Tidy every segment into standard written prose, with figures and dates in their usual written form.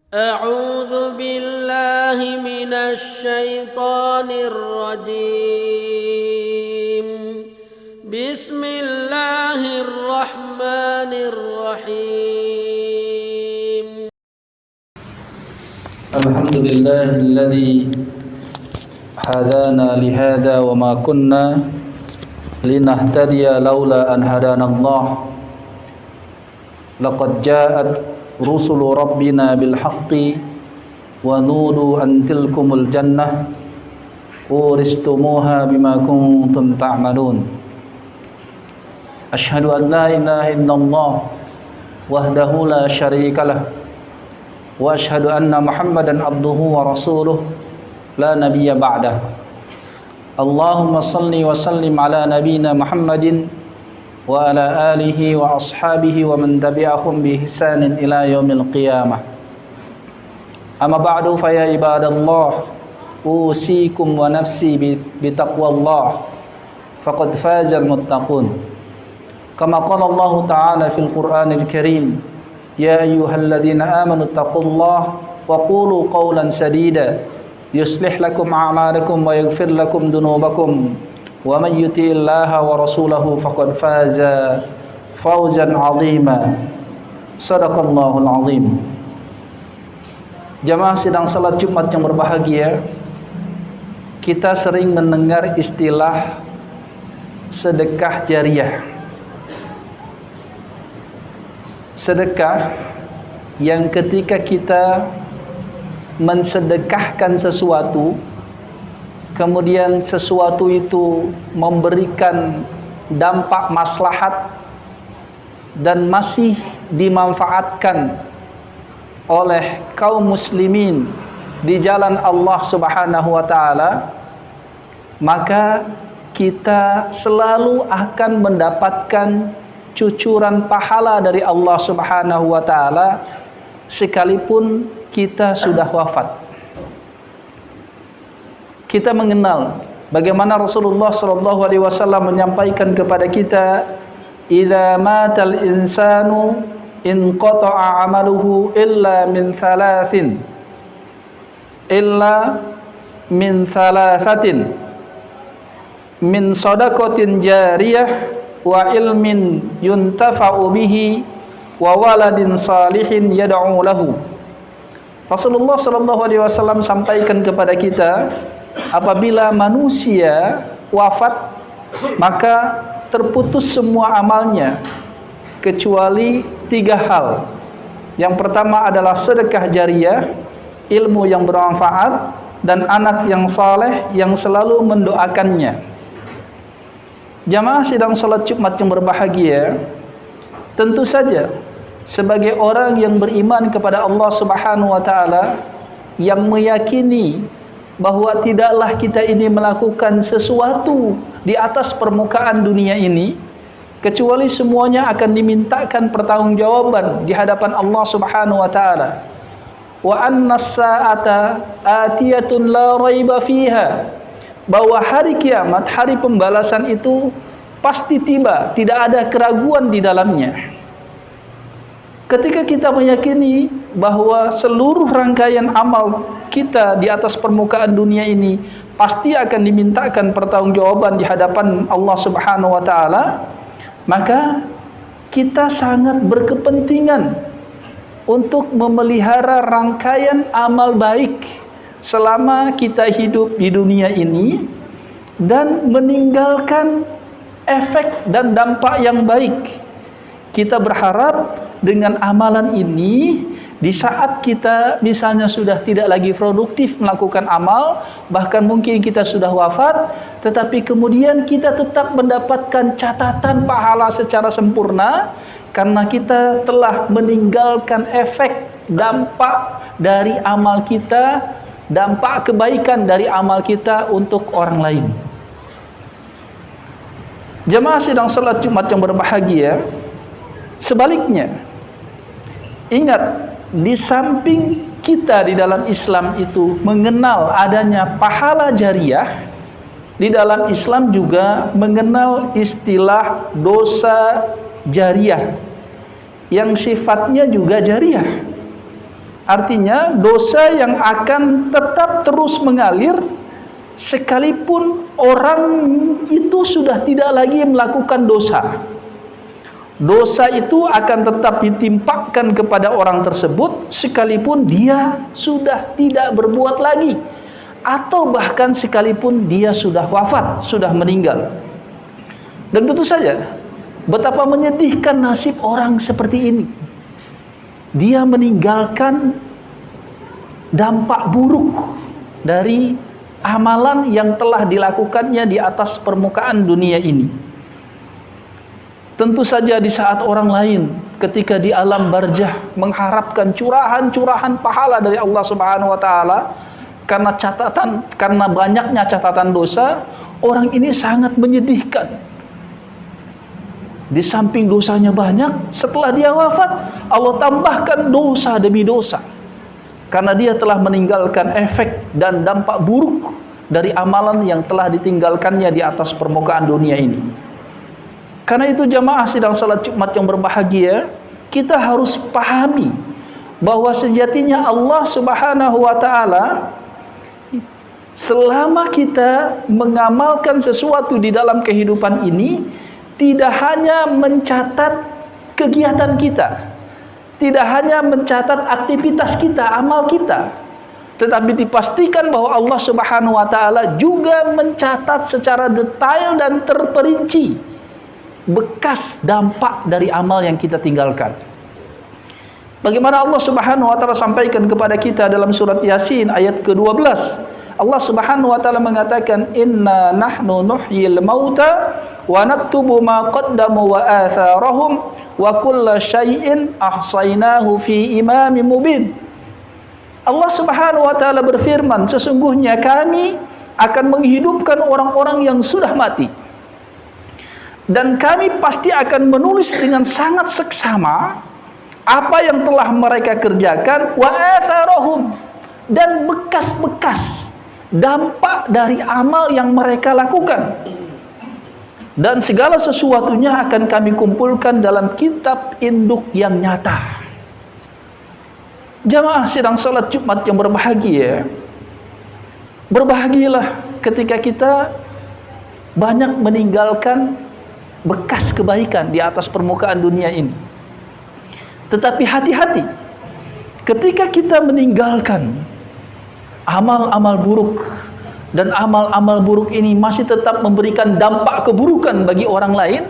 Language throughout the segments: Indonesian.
أعوذ بالله من الشيطان الرجيم بسم الله الرحمن الرحيم الحمد لله الذي هدانا لهذا وما كنا لنهتدي لولا أن هدانا الله لقد جاءت رسل ربنا بالحق ونودوا أن تلكم الجنة أورثتموها بما كنتم تعملون أشهد أن لا إله إلا الله وحده لا شريك له وأشهد أن محمدا عبده ورسوله لا نبي بعده اللهم صل وسلم على نبينا محمد وعلى آله وأصحابه ومن تبعهم بإحسان إلى يوم القيامة أما بعد فيا عباد الله أوصيكم ونفسي بتقوى الله فقد فاز المتقون كما قال الله تعالى في القرآن الكريم يا أيها الذين آمنوا اتقوا الله وقولوا قولا سديدا يصلح لكم أعمالكم ويغفر لكم ذنوبكم ومن يطع الله ورسوله فقد فاز فوزا عظيما Sadaqallahul azim. Jamaah sidang salat Jumat yang berbahagia, kita sering mendengar istilah sedekah jariah. Sedekah yang ketika kita mensedekahkan sesuatu, kemudian sesuatu itu memberikan dampak maslahat dan masih dimanfaatkan oleh kaum muslimin di jalan Allah Subhanahu wa taala, maka kita selalu akan mendapatkan cucuran pahala dari Allah Subhanahu wa taala sekalipun kita sudah wafat. Kita mengenal bagaimana Rasulullah SAW menyampaikan kepada kita, "Idza matal insanu inqata'a 'amaluhu illa min thalathatin min shadaqatin jariyah wa ilmin yuntafa'u bihi wa waladin salihin yad'u lahu." Rasulullah SAW sampaikan kepada kita, apabila manusia wafat, maka terputus semua amalnya kecuali 3 hal. Yang pertama adalah sedekah jariah, ilmu yang bermanfaat, dan anak yang saleh yang selalu mendoakannya. Jamaah sidang salat Jumat yang berbahagia, tentu saja sebagai orang yang beriman kepada Allah Subhanahu wa taala, yang meyakini bahwa tidaklah kita ini melakukan sesuatu di atas permukaan dunia ini kecuali semuanya akan dimintakan pertanggungjawaban di hadapan Allah Subhanahu wa taala. Wa annas sa'ata atiyatun la raiba fiha, bahwa hari kiamat, hari pembalasan itu pasti tiba, tidak ada keraguan di dalamnya. Ketika kita meyakini bahwa seluruh rangkaian amal kita di atas permukaan dunia ini pasti akan dimintakan pertanggungjawaban di hadapan Allah Subhanahu wa taala, maka kita sangat berkepentingan untuk memelihara rangkaian amal baik selama kita hidup di dunia ini dan meninggalkan efek dan dampak yang baik. Kita berharap dengan amalan ini, di saat kita misalnya sudah tidak lagi produktif melakukan amal, bahkan mungkin kita sudah wafat, tetapi kemudian kita tetap mendapatkan catatan pahala secara sempurna karena kita telah meninggalkan efek dampak dari amal kita, dampak kebaikan dari amal kita untuk orang lain. Jamaah sidang salat Jumat yang berbahagia, sebaliknya, ingat, di samping kita di dalam Islam itu mengenal adanya pahala jariah, di dalam Islam juga mengenal istilah dosa jariah yang sifatnya juga jariah. Artinya dosa yang akan tetap terus mengalir sekalipun orang itu sudah tidak lagi melakukan dosa. Dosa itu akan tetap ditimpakan kepada orang tersebut sekalipun dia sudah tidak berbuat lagi, atau bahkan sekalipun dia sudah wafat, sudah meninggal. Dan tentu saja betapa menyedihkan nasib orang seperti ini. Dia meninggalkan dampak buruk dari amalan yang telah dilakukannya di atas permukaan dunia ini. Tentu saja di saat orang lain ketika di alam barzah mengharapkan curahan-curahan pahala dari Allah Subhanahu wa taala karena banyaknya catatan dosa, orang ini sangat menyedihkan. Di samping dosanya banyak, setelah dia wafat Allah tambahkan dosa demi dosa, karena dia telah meninggalkan efek dan dampak buruk dari amalan yang telah ditinggalkannya di atas permukaan dunia ini. Karena itu jamaah sidang salat Jumat yang berbahagia, kita harus pahami bahwa sejatinya Allah Subhanahu wa taala, selama kita mengamalkan sesuatu di dalam kehidupan ini, tidak hanya mencatat kegiatan kita, tidak hanya mencatat aktivitas kita, amal kita, tetapi dipastikan bahwa Allah Subhanahu wa taala juga mencatat secara detail dan terperinci bekas dampak dari amal yang kita tinggalkan. Bagaimana Allah Subhanahu wa taala sampaikan kepada kita dalam surat Yasin ayat ke-12. Allah Subhanahu wa taala mengatakan, "Inna nahnu nuhyil mauta wa naktubu ma qaddamu wa atharahum wa kulla syai'in ahsaynahu fi imamin mubin." Allah Subhanahu wa taala berfirman, sesungguhnya kami akan menghidupkan orang-orang yang sudah mati, dan kami pasti akan menulis dengan sangat seksama apa yang telah mereka kerjakan, wa atharahum, dan bekas-bekas dampak dari amal yang mereka lakukan, dan segala sesuatunya akan kami kumpulkan dalam kitab induk yang nyata. Jamaah sidang salat Jumat yang berbahagia, berbahagialah ketika kita banyak meninggalkan bekas kebaikan di atas permukaan dunia ini. Tetapi hati-hati ketika kita meninggalkan amal-amal buruk, dan amal-amal buruk ini masih tetap memberikan dampak keburukan bagi orang lain.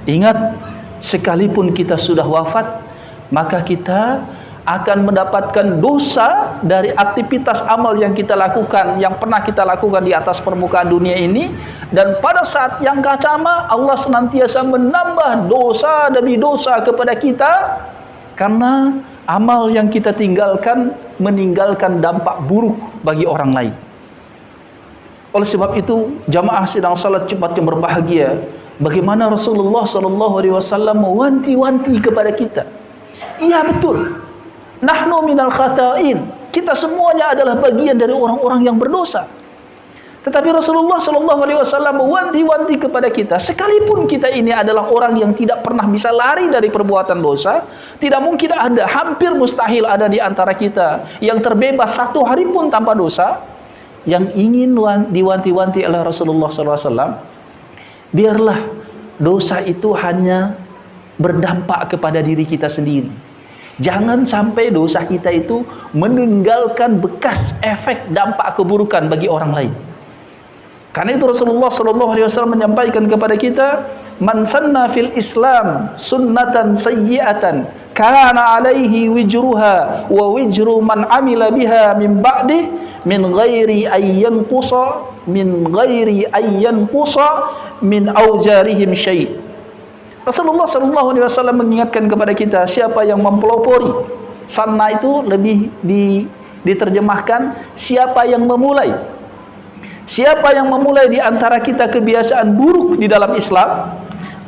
Ingat, sekalipun kita sudah wafat, maka kita akan mendapatkan dosa dari aktivitas amal yang kita lakukan, yang pernah kita lakukan di atas permukaan dunia ini. Dan pada saat yang sama, Allah senantiasa menambah dosa demi dosa kepada kita, karena amal yang kita tinggalkan meninggalkan dampak buruk bagi orang lain. Oleh sebab itu, jamaah sidang salat Jumat yang berbahagia, bagaimana Rasulullah SAW mewanti-wanti kepada kita. Iya betul, nahnu minal khata'in, kita semuanya adalah bagian dari orang-orang yang berdosa. Tetapi Rasulullah SAW mewanti-wanti kepada kita, sekalipun kita ini adalah orang yang tidak pernah bisa lari dari perbuatan dosa, tidak mungkin ada, hampir mustahil ada di antara kita yang terbebas satu hari pun tanpa dosa. Yang ingin diwanti-wanti oleh Rasulullah SAW, biarlah dosa itu hanya berdampak kepada diri kita sendiri. Jangan sampai dosa kita itu meninggalkan bekas efek dampak keburukan bagi orang lain. Karena itu Rasulullah SAW menyampaikan kepada kita, man sanna fil Islam sunnatan sayyi'atan kana alaihi wijruha wa wijru man amila biha min ba'dih min ghairi ayyan qusa min aujarihim syai'. Rasulullah SAW mengingatkan kepada kita, siapa yang mempelopori, sanna itu lebih diterjemahkan siapa yang memulai. Siapa yang memulai di antara kita kebiasaan buruk di dalam Islam,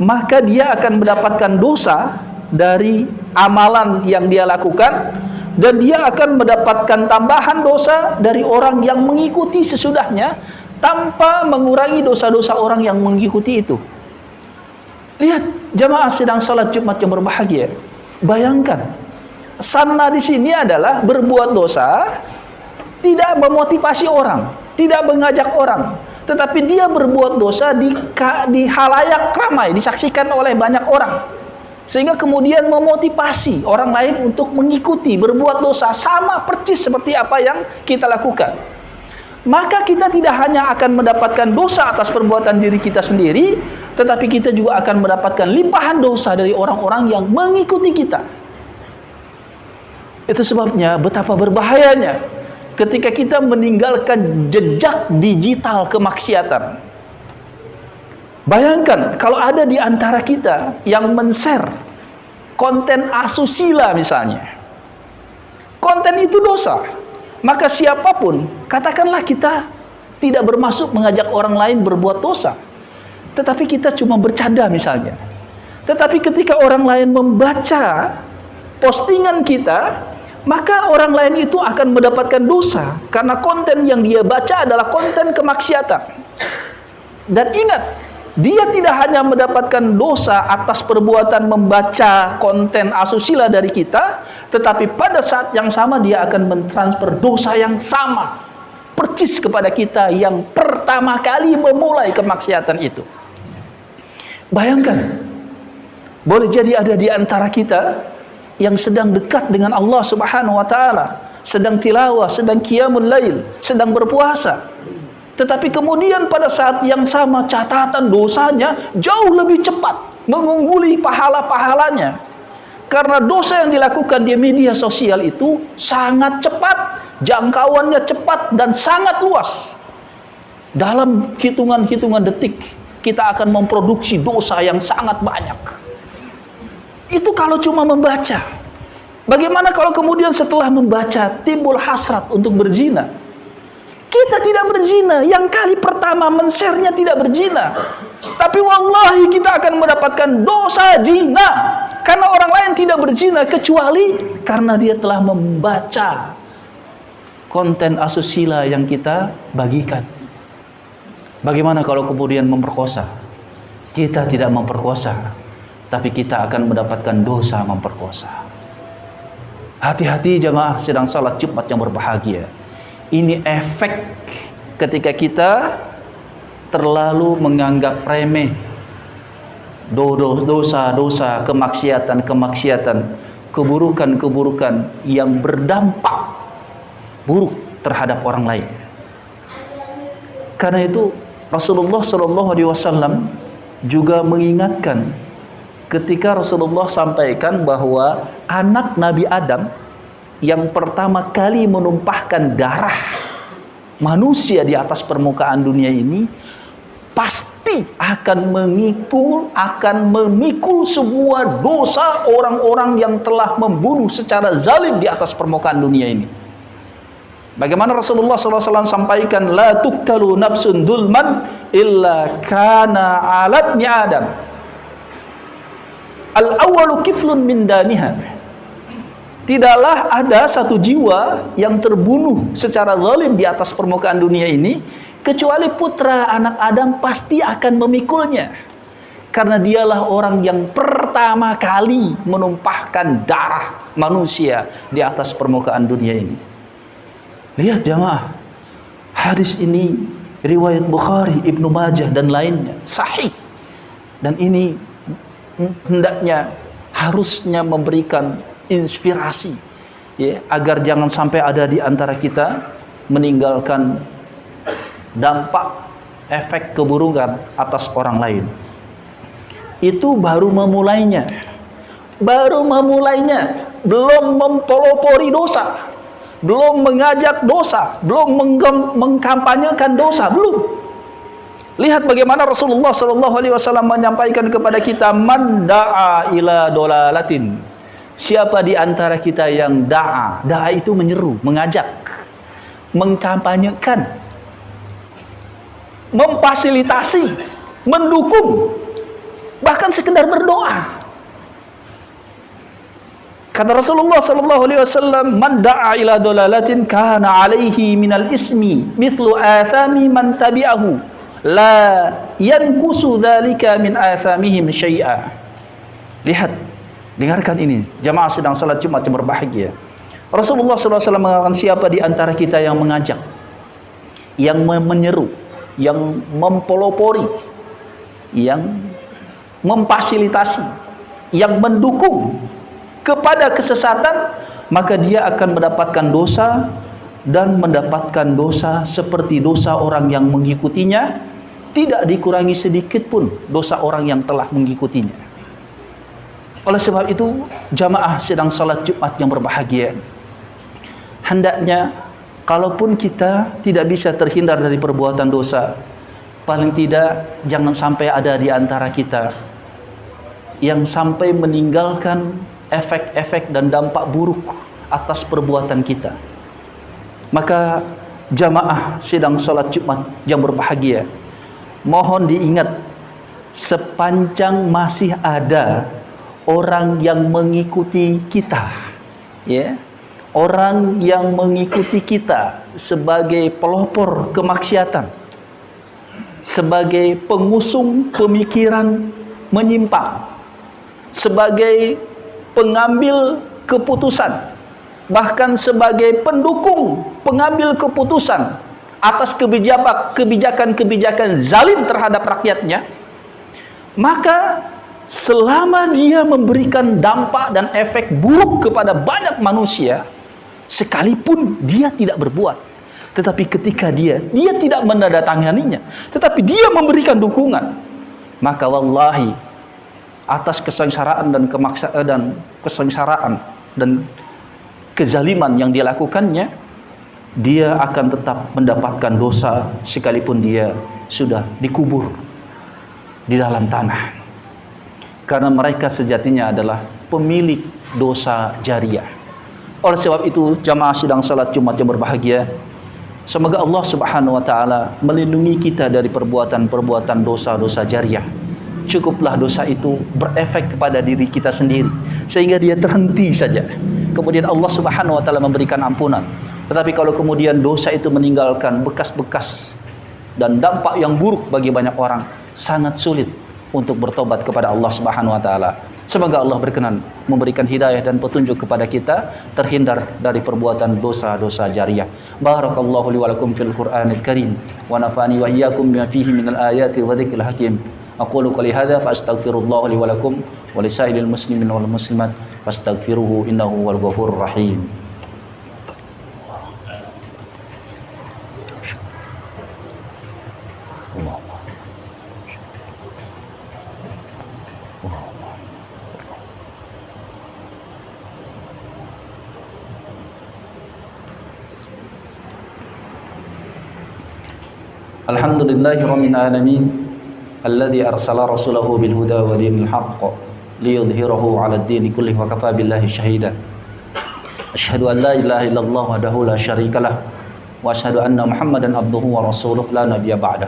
maka dia akan mendapatkan dosa dari amalan yang dia lakukan, dan dia akan mendapatkan tambahan dosa dari orang yang mengikuti sesudahnya tanpa mengurangi dosa-dosa orang yang mengikuti itu. Lihat jamaah sidang salat Jumat yang berbahagia, bayangkan Sanna di sini adalah berbuat dosa, tidak memotivasi orang, tidak mengajak orang, tetapi dia berbuat dosa di halayak ramai, disaksikan oleh banyak orang, sehingga kemudian memotivasi orang lain untuk mengikuti berbuat dosa sama persis seperti apa yang kita lakukan. Maka kita tidak hanya akan mendapatkan dosa atas perbuatan diri kita sendiri, tetapi kita juga akan mendapatkan limpahan dosa dari orang-orang yang mengikuti kita. Itu sebabnya betapa berbahayanya ketika kita meninggalkan jejak digital kemaksiatan. Bayangkan kalau ada di antara kita yang men-share konten asusila misalnya. Konten itu dosa. Maka siapapun, katakanlah kita tidak bermaksud mengajak orang lain berbuat dosa, tetapi kita cuma bercanda misalnya. Tetapi ketika orang lain membaca postingan kita, maka orang lain itu akan mendapatkan dosa karena konten yang dia baca adalah konten kemaksiatan. Dan ingat, dia tidak hanya mendapatkan dosa atas perbuatan membaca konten asusila dari kita, tetapi pada saat yang sama dia akan mentransfer dosa yang sama persis kepada kita yang pertama kali memulai kemaksiatan itu. Bayangkan, boleh jadi ada di antara kita yang sedang dekat dengan Allah Subhanahu wa taala, sedang tilawah, sedang qiyamul lail, sedang berpuasa. Tetapi kemudian pada saat yang sama catatan dosanya jauh lebih cepat mengungguli pahala-pahalanya. Karena dosa yang dilakukan di media sosial itu sangat cepat, jangkauannya cepat dan sangat luas. Dalam hitungan-hitungan detik kita akan memproduksi dosa yang sangat banyak. Itu kalau cuma membaca. Bagaimana kalau kemudian setelah membaca timbul hasrat untuk berzina? Kita tidak berzina. Yang kali pertama men-share-nya tidak berzina. Tapi wallahi kita akan mendapatkan dosa zina. Karena orang lain tidak berzina kecuali karena dia telah membaca konten asusila yang kita bagikan. Bagaimana kalau kemudian memperkosa? Kita tidak memperkosa, tapi kita akan mendapatkan dosa memperkosa. Hati-hati jemaah sedang salat Jumat yang berbahagia. Ini efek ketika kita terlalu menganggap remeh dosa-dosa, kemaksiatan, keburukan-keburukan yang berdampak buruk terhadap orang lain. Karena itu Rasulullah SAW juga mengingatkan ketika Rasulullah sampaikan bahwa anak Nabi Adam yang pertama kali menumpahkan darah manusia di atas permukaan dunia ini pasti akan memikul semua dosa orang-orang yang telah membunuh secara zalim di atas permukaan dunia ini. Bagaimana Rasulullah SAW sampaikan, la tuqtalu nafsun dulman illa kana ala ibni Adam al-awwalu kiflun min daniha. Tidaklah ada satu jiwa yang terbunuh secara zalim di atas permukaan dunia ini kecuali putra anak Adam pasti akan memikulnya, karena dialah orang yang pertama kali menumpahkan darah manusia di atas permukaan dunia ini. Lihat jamaah, hadis ini riwayat Bukhari, Ibnu Majah dan lainnya sahih, dan ini hendaknya harusnya memberikan inspirasi ya, agar jangan sampai ada di antara kita meninggalkan dampak efek keburukan atas orang lain. Itu baru memulainya, belum mempelopori dosa, belum mengajak dosa, belum mengkampanyekan dosa, belum. Lihat bagaimana Rasulullah SAW menyampaikan kepada kita, man da'a ila dolalatin. Siapa di antara kita yang da'a itu menyeru, mengajak, mengkampanyekan, memfasilitasi, mendukung, bahkan sekedar berdoa. Kata Rasulullah SAW, man da'a ila dolalatin kana alaihi minal ismi mithlu athami man tabi'ahu la yankusu dhalika min athamihim syai'a. Lihat Dengarkan ini, jamaah sedang salat Jumat yang berbahagia. Rasulullah SAW mengatakan, siapa di antara kita yang mengajak, yang menyeru, yang mempelopori, yang memfasilitasi, yang mendukung kepada kesesatan, maka dia akan mendapatkan dosa dan mendapatkan dosa seperti dosa orang yang mengikutinya, tidak dikurangi sedikit pun dosa orang yang telah mengikutinya. Oleh sebab itu, jamaah sedang salat Jumat yang berbahagia, hendaknya kalaupun kita tidak bisa terhindar dari perbuatan dosa, paling tidak jangan sampai ada di antara kita yang sampai meninggalkan efek-efek dan dampak buruk atas perbuatan kita. Maka jamaah sedang salat Jumat yang berbahagia, mohon diingat, sepanjang masih ada orang yang mengikuti kita, ya, orang yang mengikuti kita sebagai pelopor kemaksiatan, sebagai pengusung pemikiran menyimpang, sebagai pengambil keputusan, bahkan sebagai pendukung pengambil keputusan atas kebijakan-kebijakan zalim terhadap rakyatnya, maka selama dia memberikan dampak dan efek buruk kepada banyak manusia, sekalipun dia tidak berbuat, tetapi ketika dia tidak menandatanganinya, tetapi dia memberikan dukungan, maka wallahi atas kesengsaraan dan kesengsaraan dan kezaliman yang dia lakukannya, dia akan tetap mendapatkan dosa sekalipun dia sudah dikubur di dalam tanah, karena mereka sejatinya adalah pemilik dosa jariah. Oleh sebab itu, jamaah sidang salat Jumat yang berbahagia, semoga Allah Subhanahu wa taala melindungi kita dari perbuatan-perbuatan dosa-dosa jariah. Cukuplah dosa itu berefek kepada diri kita sendiri sehingga dia terhenti saja, kemudian Allah Subhanahu wa taala memberikan ampunan. Tetapi kalau kemudian dosa itu meninggalkan bekas-bekas dan dampak yang buruk bagi banyak orang, sangat sulit untuk bertobat kepada Allah Subhanahu wa taala. Semoga Allah berkenan memberikan hidayah dan petunjuk kepada kita terhindar dari perbuatan dosa-dosa jariah. Barakallahu li wa lakum fil Qur'anil Karim wa nafa'ani wa iyyakum bima fihi minal ayati wa dzikril hakim. Aqulu qouli hadza fa astaghfirullah li wa lakum wa lisairil muslimin wal muslimat fastaghfiruhu innahu wal ghafurur rahim. Alhamdulillahirabbil alamin alladzi arsala rasulahu bil huda wa dinil haqq liyudhhirahu 'alad dini kullihi wa kafa billahi shahida. Asyhadu an la ilaha illallah wahdahu la syarikalah wa asyhadu anna Muhammadan abduhu wa rasuluh la nabiyya ba'dah.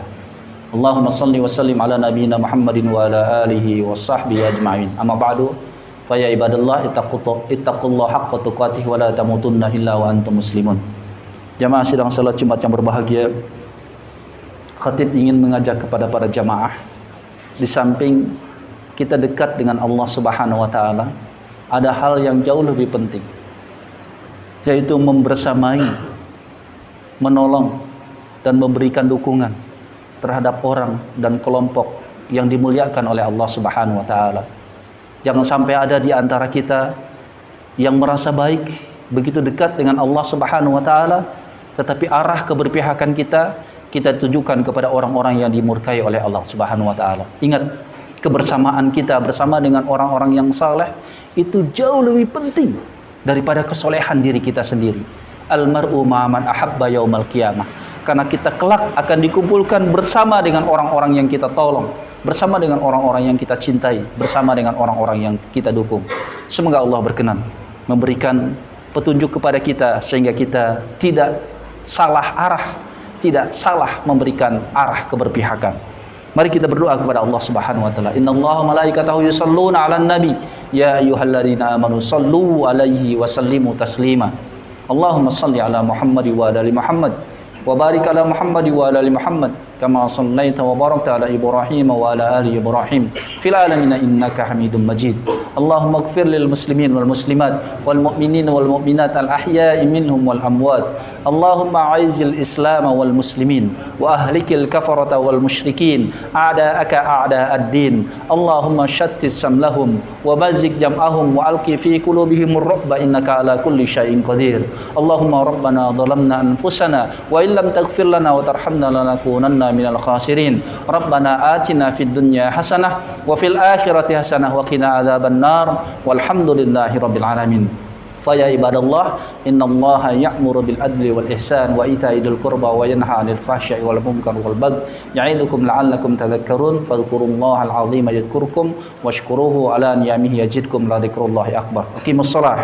Allahumma shalli wa sallim ala nabiyyina Muhammadin wa ala alihi wa sahbihi ajma'in. Amma ba'du, fa ya ibadallah ittaqullaha haqqa tuqatih wa la tamutunna illa wa antum muslimun. Jamaah sidang salat Jumat yang berbahagia, khatib ingin mengajak kepada para jamaah, di samping kita dekat dengan Allah Subhanahu wa taala, ada hal yang jauh lebih penting, yaitu membersamai, menolong dan memberikan dukungan terhadap orang dan kelompok yang dimuliakan oleh Allah Subhanahu wa taala. Jangan sampai ada di antara kita yang merasa baik, begitu dekat dengan Allah Subhanahu wa taala, tetapi arah keberpihakan kita tujukan kepada orang-orang yang dimurkai oleh Allah Subhanahu wa taala. Ingat, kebersamaan kita bersama dengan orang-orang yang saleh itu jauh lebih penting daripada kesolehan diri kita sendiri. Almar'u ma'aman ahabba yaumal qiyamah. Karena kita kelak akan dikumpulkan bersama dengan orang-orang yang kita tolong, bersama dengan orang-orang yang kita cintai, bersama dengan orang-orang yang kita dukung. Semoga Allah berkenan memberikan petunjuk kepada kita sehingga kita tidak salah arah, tidak salah memberikan arah keberpihakan. Mari kita berdoa kepada Allah Subhanahu wa taala. Innallaha malaikatahu yusholluna 'alan nabi ya ayyuhalladzina amanu shallu 'alaihi wa sallimu taslima. Allahumma shalli 'ala Muhammad wa ala ali Muhammad wa barik 'ala Muhammad wa ala ali Muhammad kama shallaita wa barakta 'ala Ibrahim wa ala ali Ibrahim fil alamin innaka Hamidum Majid. اللهم اغفر للمسلمين والمسلمات والمؤمنين والمؤمنات الأحياء منهم والأموات اللهم أعز الإسلام والمسلمين وأهلك الكفرة والمشركين أعداءك أعداء الدين اللهم شتت شملهم ومزق جمعهم وألق في قلوبهم الرعب إنك على كل شيء قدير اللهم ربنا ظلمنا أنفسنا وإن لم تغفر لنا وترحمنا لنكونن من الخاسرين ربنا آتنا في الدنيا حسنة وفي الآخرة حسنة وقنا عذاب النار والحمد لله رب العالمين فيا عباد الله إن الله يأمر بالعدل والإحسان وإيتاء ذي القربى وينهى عن الفحشاء والمنكر والبغي يعظكم لعلكم تذكرون فاذكروا الله العظيم يذكركم واشكروه على نعمه يزدكم ولذكر الله أكبر أقيموا الصلاة